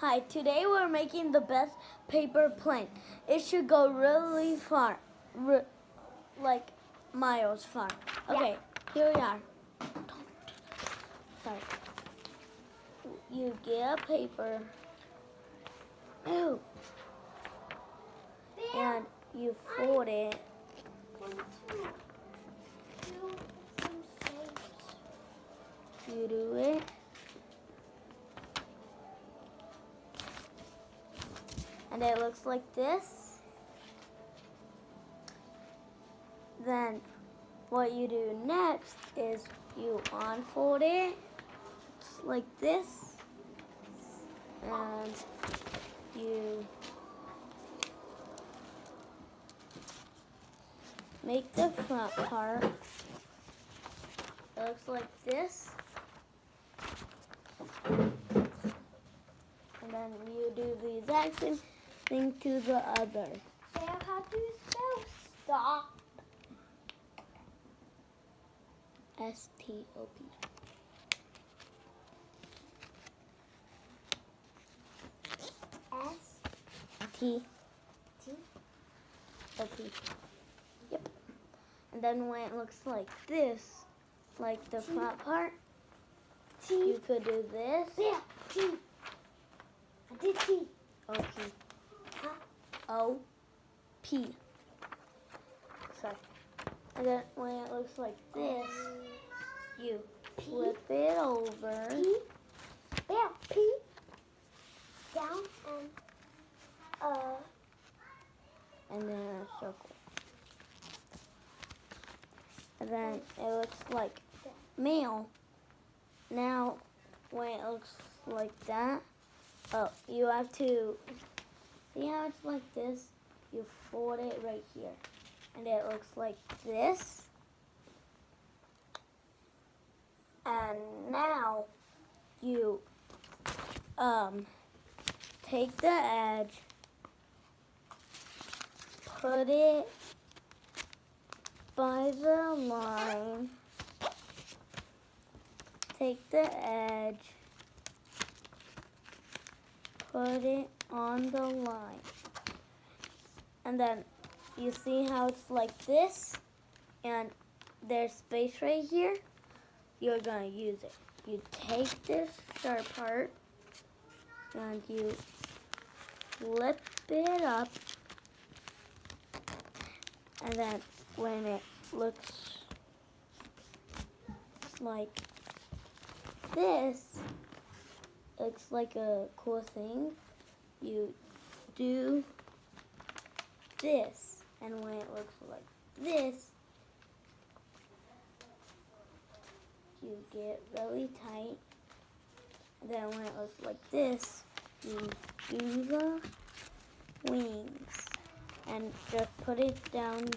Hi, today we're making the best paper plane. It should go really far, like miles far. Okay, here we are. Sorry. You get a paper. Ew. And you fold it. You do it. And it looks like this. Then what you do next is you unfold it like this, and you make the front part. It looks like this. And then you do the exact same thing to the other. Sam, how do you spell stop? S-T-O-P. S-T-O-P. Yep. And then when it looks like this, like the front part, you could do this. Yeah, T. I did T. O-P. Huh? O-P. Sorry. And then when it looks like this, you flip it over. P. Yeah, P. Down and then a circle. And then it looks like mail. Now, when it looks like that, you have to, see how it's like this? You fold it right here. And it looks like this. And now, you take the edge, put it by the line, take the edge, put it on the line, and then you see how it's like this, and there's space right here. You're gonna use it. You take this sharp part and you flip it up, and then when it looks like this, looks like a cool thing, you do this, and when it looks like this, you get really tight. And then when it looks like this, you do the wings and just put it down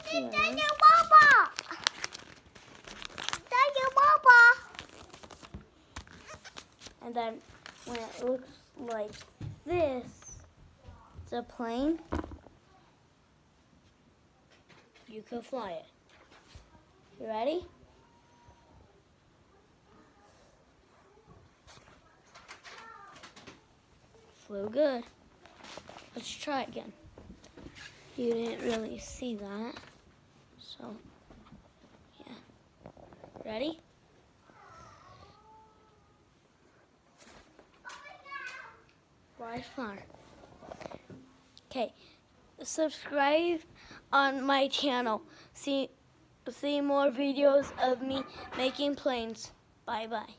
here. And then when it looks like this, it's a plane, you can fly it. You ready? Flew good. Let's try again. You didn't really see that, so yeah. Ready? Fly far. Okay, subscribe on my channel. See more videos of me making planes. Bye bye.